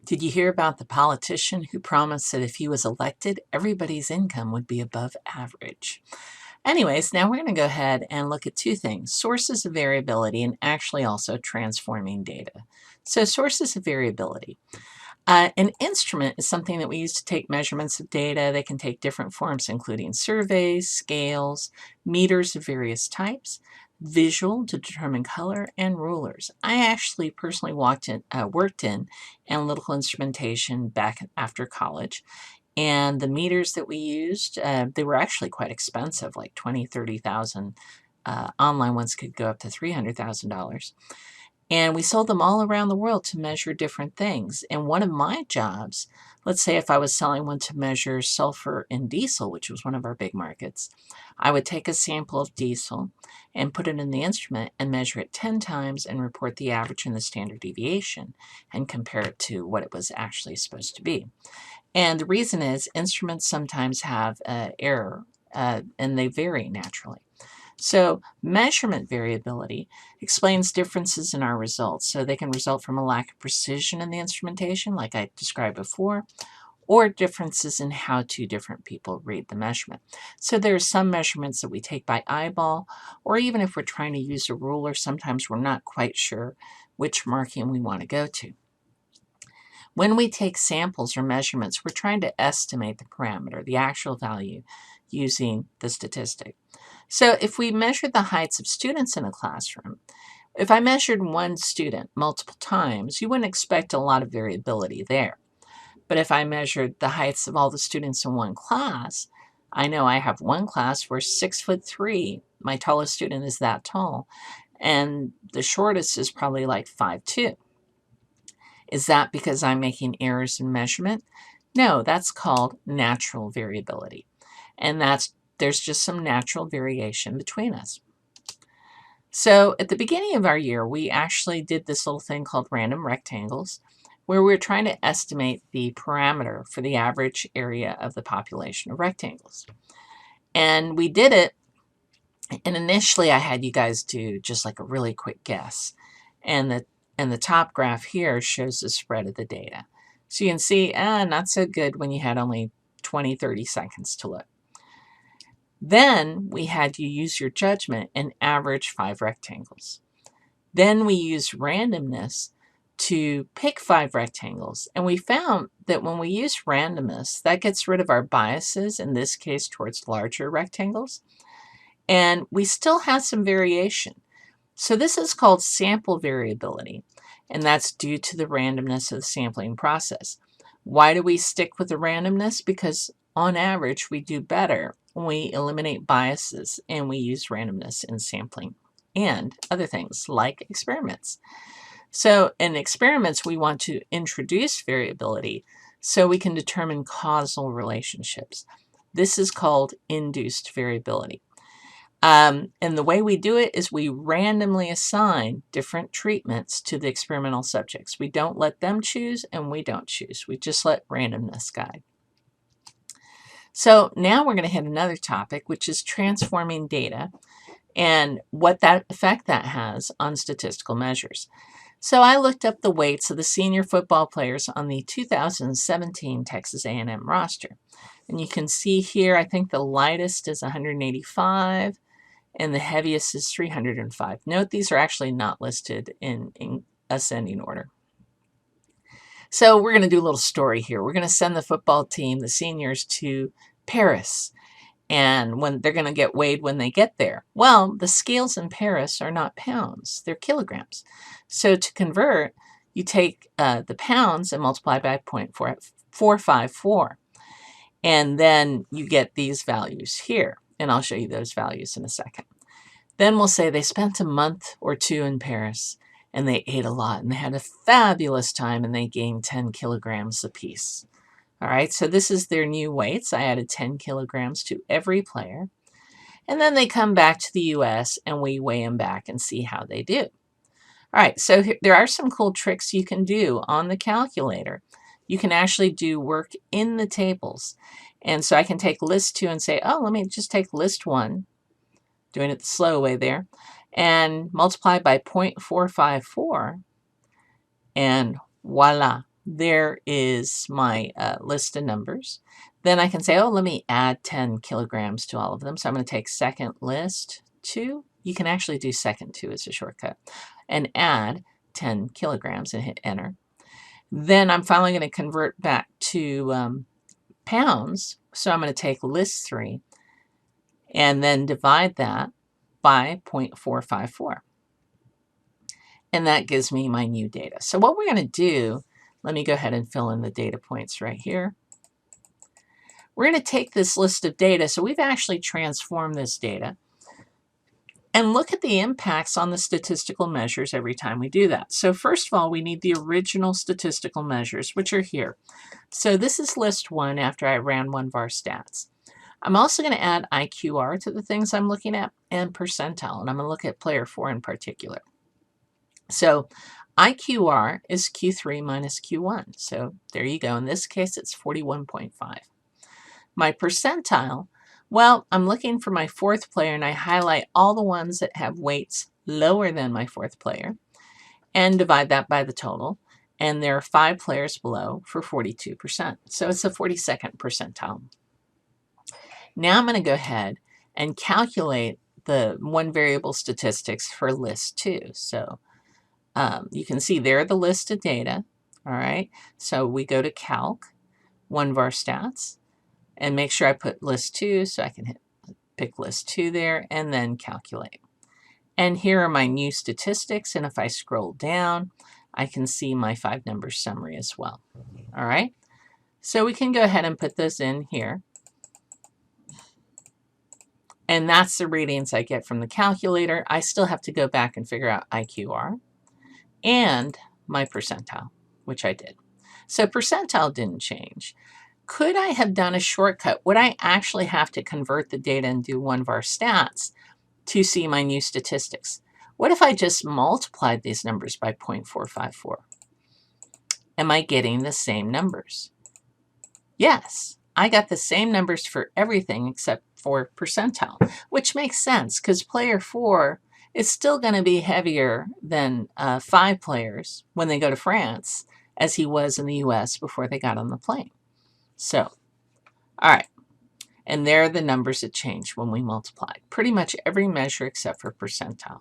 Did you hear about the politician who promised that if he was elected, everybody's income would be above average? Anyways, now we're going to go ahead and look at two things, sources of variability and actually also transforming data. So sources of variability. An instrument is something that we use to take measurements of data. They can take different forms, including surveys, scales, meters of various types, visual to determine color, and rulers. I actually personally worked in analytical instrumentation back after college. And the meters that we used, they were actually quite expensive, like 20, 30,000. Online ones could go up to $300,000. And we sold them all around the world to measure different things. And one of my jobs, let's say if I was selling one to measure sulfur in diesel, which was one of our big markets, I would take a sample of diesel and put it in the instrument and measure it 10 times and report the average and the standard deviation and compare it to what it was actually supposed to be. And the reason is instruments sometimes have error and they vary naturally. So measurement variability explains differences in our results. So they can result from a lack of precision in the instrumentation, like I described before, or differences in how two different people read the measurement. So there are some measurements that we take by eyeball, or even if we're trying to use a ruler, sometimes we're not quite sure which marking we want to go to. When we take samples or measurements, we're trying to estimate the parameter, the actual value, using the statistic. So if we measure the heights of students in a classroom, if I measured one student multiple times, you wouldn't expect a lot of variability there. But if I measured the heights of all the students in one class, I know I have one class where 6'3", my tallest student is that tall, and the shortest is probably like 5'2". Is that because I'm making errors in measurement? No, that's called natural variability. And there's just some natural variation between us. So at the beginning of our year, we actually did this little thing called random rectangles, where we were trying to estimate the parameter for the average area of the population of rectangles. And we did it, and initially I had you guys do just like a really quick guess. And the top graph here shows the spread of the data. So you can see, not so good when you had only 20, 30 seconds to look. Then we had you use your judgment and average 5 rectangles. Then we used randomness to pick 5 rectangles. And we found that when we use randomness, that gets rid of our biases, in this case towards larger rectangles. And we still have some variation. So this is called sample variability, and that's due to the randomness of the sampling process. Why do we stick with the randomness? Because on average, we do better when we eliminate biases and we use randomness in sampling and other things like experiments. So in experiments, we want to introduce variability so we can determine causal relationships. This is called induced variability. And the way we do it is we randomly assign different treatments to the experimental subjects. We don't let them choose and we don't choose. We just let randomness guide. So now we're going to hit another topic, which is transforming data and what that effect that has on statistical measures. So I looked up the weights of the senior football players on the 2017 Texas A&M roster. And you can see here, I think the lightest is 185 and the heaviest is 305. Note these are actually not listed in ascending order. So we're going to do a little story here. We're going to send the football team, the seniors, to Paris. And when they're going to get weighed when they get there. Well, the scales in Paris are not pounds, they're kilograms. So to convert, you take the pounds and multiply by 0.454. And then you get these values here. And I'll show you those values in a second. Then we'll say they spent a month or 2 in Paris and they ate a lot and they had a fabulous time and they gained 10 kilograms apiece. All right, so this is their new weights. I added 10 kilograms to every player. And then they come back to the US and we weigh them back and see how they do. All right, so there are some cool tricks you can do on the calculator. You can actually do work in the tables. And so I can take list 2 and say, oh, let me just take list 1, doing it the slow way there, and multiply by 0.454. And voila, there is my list of numbers. Then I can say, oh, let me add 10 kilograms to all of them. So I'm going to take second list 2. You can actually do second 2 as a shortcut and add 10 kilograms and hit enter. Then I'm finally going to convert back to pounds. So I'm going to take list 3 and then divide that by 0.454. And that gives me my new data. So what we're going to do, let me go ahead and fill in the data points right here. We're going to take this list of data, so we've actually transformed this data, and look at the impacts on the statistical measures every time we do that. So first of all, we need the original statistical measures, which are here. So this is list 1 after I ran one var stats. I'm also going to add IQR to the things I'm looking at and percentile, and I'm going to look at player 4 in particular. So IQR is Q3 minus Q1. So there you go. In this case, it's 41.5. My percentile, well, I'm looking for my 4th player, and I highlight all the ones that have weights lower than my 4th player and divide that by the total. And there are 5 players below for 42%. So it's a 42nd percentile. Now I'm going to go ahead and calculate the one variable statistics for list 2. So you can see there the list of data. All right. So we go to calc, one var stats, and make sure I put list 2 so I can pick list 2 there and then calculate. And here are my new statistics. And if I scroll down, I can see my 5 number summary as well. All right. So we can go ahead and put those in here. And that's the readings I get from the calculator. I still have to go back and figure out IQR and my percentile, which I did. So percentile didn't change. Could I have done a shortcut? Would I actually have to convert the data and do one var stats to see my new statistics? What if I just multiplied these numbers by 0.454? Am I getting the same numbers? Yes, I got the same numbers for everything except for percentile, which makes sense because player 4 is still going to be heavier than 5 players when they go to France as he was in the US before they got on the plane. So, all right. And there are the numbers that changed when we multiplied. Pretty much every measure except for percentile.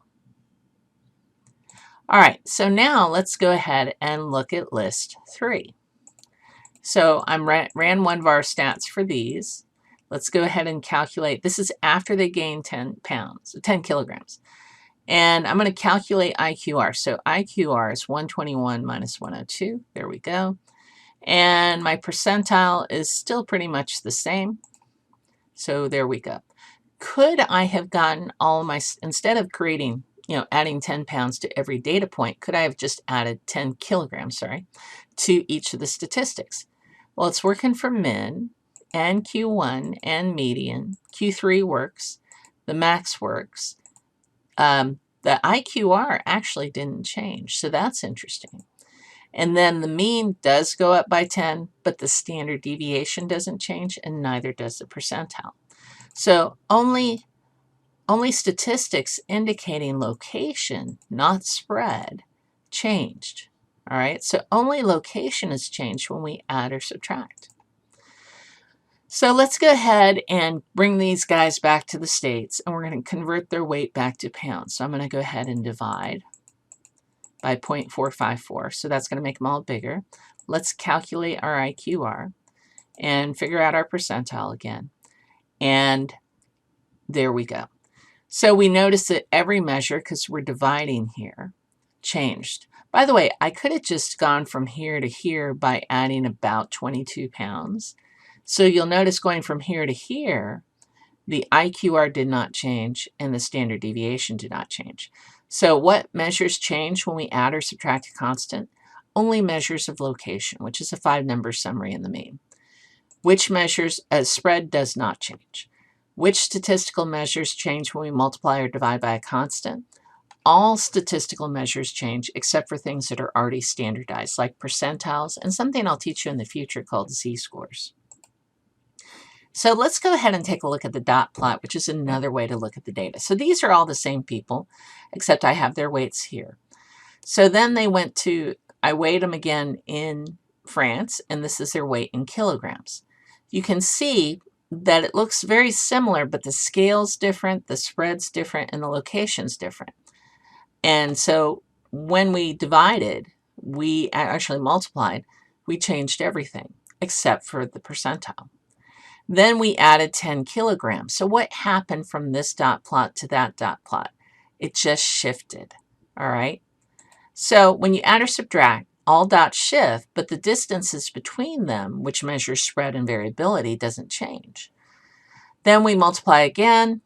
All right, so now let's go ahead and look at list 3. So I ran one var stats for these. Let's go ahead and calculate. This is after they gain 10 kilograms. And I'm going to calculate IQR. So IQR is 121 minus 102. There we go. And my percentile is still pretty much the same. So there we go. Could I have gotten all my, instead of creating, adding 10 pounds to every data point, could I have just added 10 kilograms, to each of the statistics? Well, it's working for min and Q1 and median. Q3 works. The max works. The IQR actually didn't change, so that's interesting. And then the mean does go up by 10, but the standard deviation doesn't change, and neither does the percentile. So only statistics indicating location, not spread, changed. All right, so only location has changed when we add or subtract. So let's go ahead and bring these guys back to the States, and we're going to convert their weight back to pounds. So I'm going to go ahead and divide by 0.454. So that's going to make them all bigger. Let's calculate our IQR and figure out our percentile again. And there we go. So we notice that every measure, because we're dividing here, changed. By the way, I could have just gone from here to here by adding about 22 pounds. So you'll notice going from here to here, the IQR did not change and the standard deviation did not change. So what measures change when we add or subtract a constant? Only measures of location, which is a 5-number summary in the mean. Which measures, spread does not change. Which statistical measures change when we multiply or divide by a constant? All statistical measures change except for things that are already standardized, like percentiles and something I'll teach you in the future called z-scores. So let's go ahead and take a look at the dot plot, which is another way to look at the data. So these are all the same people, except I have their weights here. So then they went to, I weighed them again in France, and this is their weight in kilograms. You can see that it looks very similar, but the scale's different, the spread's different, and the location's different. And so when we divided, we actually multiplied, we changed everything except for the percentile. Then we added 10 kilograms. So what happened from this dot plot to that dot plot? It just shifted, all right? So when you add or subtract, all dots shift, but the distances between them, which measures spread and variability, doesn't change. Then we multiply again,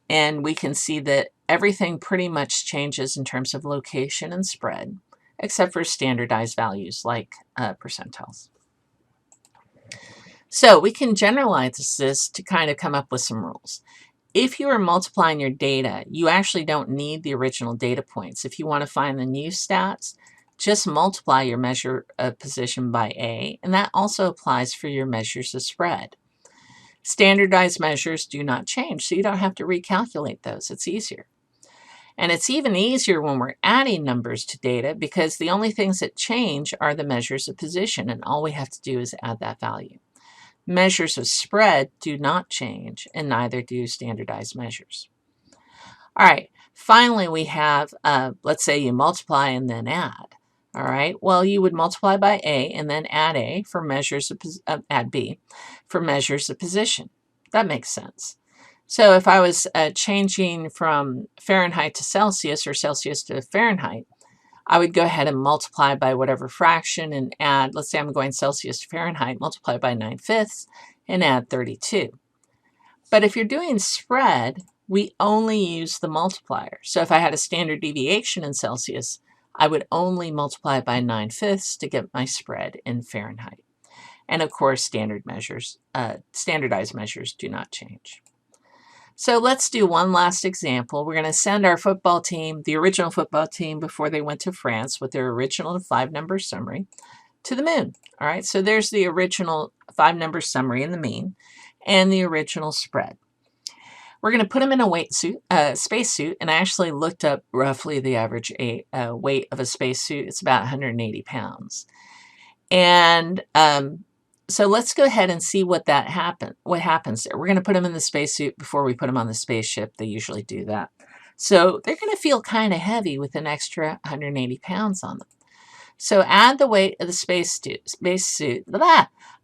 and we can see that everything pretty much changes in terms of location and spread, except for standardized values like percentiles. So we can generalize this to kind of come up with some rules. If you are multiplying your data, you actually don't need the original data points. If you want to find the new stats, just multiply your measure of position by A, and that also applies for your measures of spread. Standardized measures do not change, so you don't have to recalculate those. It's easier. And it's even easier when we're adding numbers to data because the only things that change are the measures of position, and all we have to do is add that value. Measures of spread do not change, and neither do standardized measures. All right, finally we have, let's say you multiply and then add. All right, well, you would multiply by A and then add A for measures of, add B for measures of position. That makes sense. So if I was changing from Fahrenheit to Celsius or Celsius to Fahrenheit, I would go ahead and multiply by whatever fraction and add, let's say I'm going Celsius to Fahrenheit, multiply by 9/5 and add 32. But if you're doing spread, we only use the multiplier. So if I had a standard deviation in Celsius, I would only multiply by 9/5 to get my spread in Fahrenheit. And of course, standardized measures do not change. So let's do one last example. We're going to send our football team, the original football team before they went to France with their original 5-number summary, to the moon. All right, so there's the original 5-number summary in the mean and the original spread. We're going to put them in a spacesuit, and I actually looked up roughly the average weight of a spacesuit. It's about 180 pounds. And so let's go ahead and see what happens there. We're going to put them in the spacesuit before we put them on the spaceship. They usually do that. So they're going to feel kind of heavy with an extra 180 pounds on them. So add the weight of the spacesuit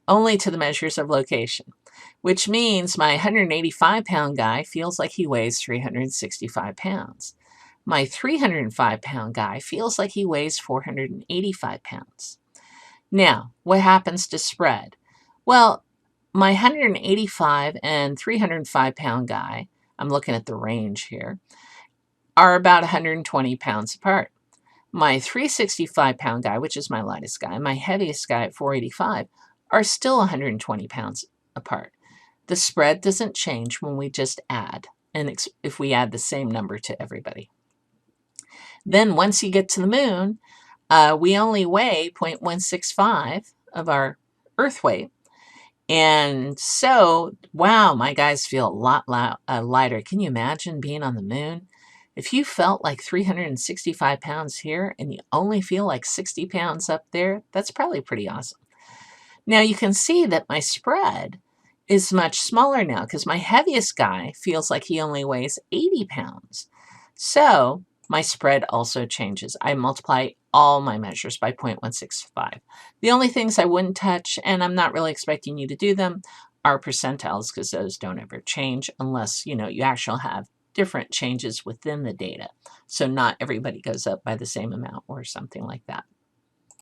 only to the measures of location, which means my 185-pound guy feels like he weighs 365 pounds. My 305-pound guy feels like he weighs 485 pounds. Now, what happens to spread? Well, my 185 and 305-pound guy, I'm looking at the range here, are about 120 pounds apart. My 365-pound guy, which is my lightest guy, and my heaviest guy at 485 are still 120 pounds apart. The spread doesn't change when we just add, and if we add the same number to everybody. Then once you get to the moon, we only weigh 0.165 of our Earth weight. And so, wow, my guys feel a lot lighter. Can you imagine being on the moon? If you felt like 365 pounds here and you only feel like 60 pounds up there, that's probably pretty awesome. Now you can see that my spread is much smaller now because my heaviest guy feels like he only weighs 80 pounds. So my spread also changes. I multiply all my measures by 0.165. The only things I wouldn't touch, and I'm not really expecting you to do them, are percentiles because those don't ever change unless, you actually have different changes within the data. So not everybody goes up by the same amount or something like that.